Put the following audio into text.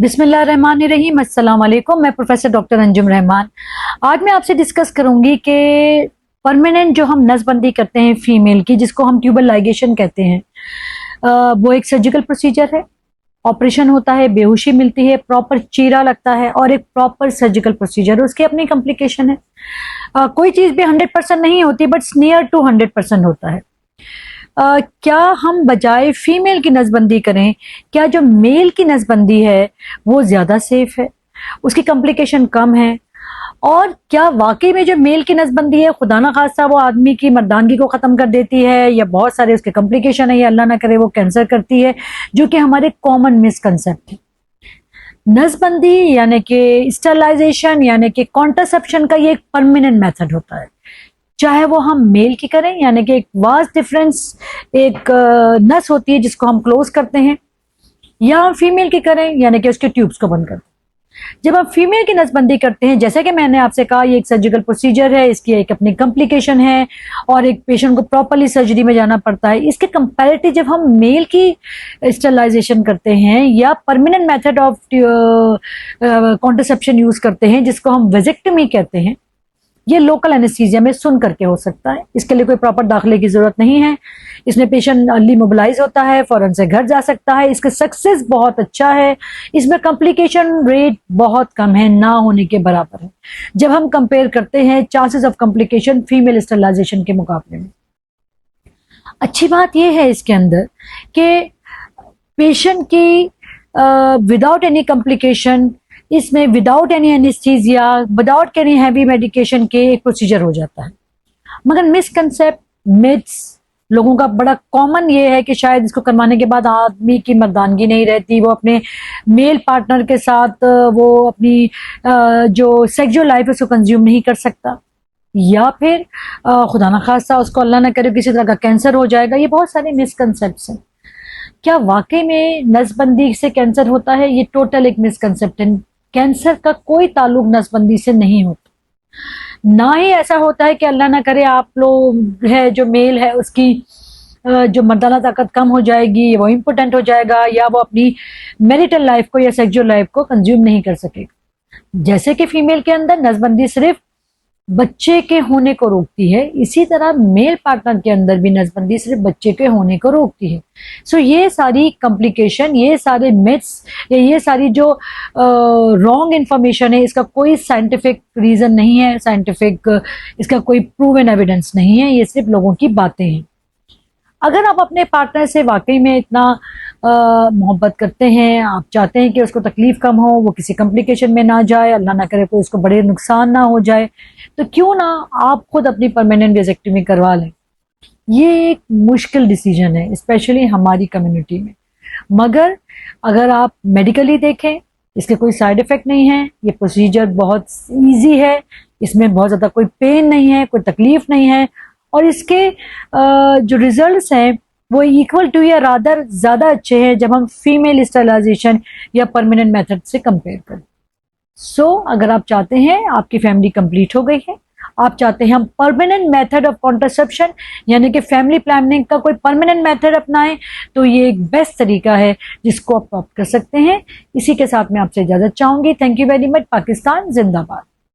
बिस्मिल्लाहिर्रहमानिर्रहीम। अस्सलाम वालेकुम। मैं प्रोफेसर डॉक्टर अंजुम रहमान। आज मैं आपसे डिस्कस करूंगी कि परमानेंट जो हम नसबंदी करते हैं फीमेल की, जिसको हम ट्यूबल लाइगेशन कहते हैं, वो एक सर्जिकल प्रोसीजर है। ऑपरेशन होता है, बेहोशी मिलती है, प्रॉपर चीरा लगता है और एक प्रॉपर सर्जिकल प्रोसीजर है। उसकी अपनी कॉम्प्लिकेशन है। कोई चीज़ भी 100% नहीं होती, बट नियर टू 100% होता है। क्या हम बजाय फीमेल की नसबंदी करें, क्या जो मेल की नसबंदी है वो ज़्यादा सेफ है, उसकी कॉम्प्लिकेशन कम है? और क्या वाकई में जो मेल की नसबंदी है खुदा ना खास्ता वो आदमी की मर्दानगी को ख़त्म कर देती है, या बहुत सारे उसके कॉम्प्लिकेशन है, या अल्लाह ना करे वो कैंसर करती है, जो कि हमारे कॉमन मिसकंसेप्ट है। नसबंदी यानी कि स्टरलाइजेशन यानी कि कॉन्ट्रासेप्शन का ये एक परमानेंट मेथड होता है, चाहे वो हम मेल की करें, यानी कि एक वास्ट डिफरेंस, एक नस होती है जिसको हम क्लोज करते हैं, या हम फीमेल की करें यानी कि उसके ट्यूब्स को बंद करते हैं। जब हम फीमेल की नसबंदी करते हैं, जैसे कि मैंने आपसे कहा, ये एक सर्जिकल प्रोसीजर है, इसकी एक अपनी कॉम्प्लिकेशन है और एक पेशेंट को प्रॉपरली सर्जरी में जाना पड़ता है। इसके कंपैरेटिव जब हम मेल की स्टरलाइजेशन करते हैं या permanent method of contraception use करते हैं, जिसको हम वेजेक्टमी कहते हैं, ये लोकल एनेस्थीसिया में सुन करके हो सकता है। इसके लिए कोई प्रॉपर दाखिले की जरूरत नहीं है। इसमें पेशेंट अर्ली मोबिलाइज होता है, फौरन से घर जा सकता है। इसका सक्सेस बहुत अच्छा है। इसमें कॉम्प्लिकेशन रेट बहुत कम है, ना होने के बराबर है जब हम कंपेयर करते हैं chances of complication female sterilisation के मुकाबले में। अच्छी बात यह है इसके अंदर कि पेशेंट की विदाउट एनी कॉम्प्लिकेशन, इसमें without any anaesthesia, without any heavy medication के एक प्रोसीजर हो जाता है। मगर मिसकंसेप्ट, मिथ्स लोगों का बड़ा कॉमन ये है कि शायद इसको करवाने के बाद आदमी की मर्दानगी नहीं रहती, वो अपने मेल पार्टनर के साथ वो अपनी जो सेक्सुअल लाइफ है उसको कंज्यूम नहीं कर सकता, या फिर खुदा ना खास्ता उसको अल्लाह ना करे किसी तरह का कैंसर हो जाएगा। ये बहुत सारे मिसकंसेप्ट्स हैं। क्या वाकई में नसबंदी से कैंसर होता है? ये टोटल एक मिसकंसेप्ट है। कैंसर का कोई ताल्लुक नसबंदी से नहीं होता। ना ही ऐसा होता है कि अल्लाह ना करे आप लोग है जो मेल है उसकी जो मर्दाना ताकत कम हो जाएगी, वो इम्पोर्टेंट हो जाएगा, या वो अपनी मैरिटल लाइफ को या सेक्सुअल लाइफ को कंज्यूम नहीं कर सकेगा। जैसे कि फीमेल के अंदर नसबंदी सिर्फ बच्चे के होने को रोकती है, इसी तरह मेल पार्टनर के अंदर भी नसबंदी सिर्फ बच्चे के होने को रोकती है। सो ये सारी कॉम्प्लिकेशन, ये सारे मिथ्स, ये सारी जो रॉन्ग इंफॉर्मेशन है, इसका कोई साइंटिफिक रीजन नहीं है, साइंटिफिक इसका कोई प्रूवन एविडेंस नहीं है, ये सिर्फ लोगों की बातें हैं। अगर आप अपने पार्टनर से वाकई में इतना मोहब्बत करते हैं, आप चाहते हैं कि उसको तकलीफ कम हो, वो किसी कॉम्प्लिकेशन में ना जाए, अल्लाह ना करे कोई उसको बड़े नुकसान ना हो जाए, तो क्यों ना आप खुद अपनी परमानेंट वेजेक्टमी करवा लें। ये एक मुश्किल डिसीजन है, स्पेशली हमारी कम्युनिटी में। मगर अगर आप मेडिकली देखें, इसके कोई साइड इफेक्ट नहीं है, ये प्रोसीजर बहुत ईजी है, इसमें बहुत ज़्यादा कोई पेन नहीं है, कोई तकलीफ नहीं है, और इसके जो रिजल्ट्स हैं वो इक्वल टू या रादर ज़्यादा अच्छे हैं जब हम फीमेल स्टरलाइजेशन या परमानेंट मेथड से कंपेयर करें। सो अगर आप चाहते हैं आपकी फैमिली कंप्लीट हो गई है, आप चाहते हैं हम परमानेंट मेथड ऑफ कॉन्ट्रासेप्शन यानी कि फैमिली प्लानिंग का कोई परमानेंट मेथड अपनाएं, तो ये एक बेस्ट तरीका है जिसको आप ऑप्ट कर सकते हैं। इसी के साथ मैं आपसे इजाज़त चाहूँगी। Thank you very much. Pakistan जिंदाबाद।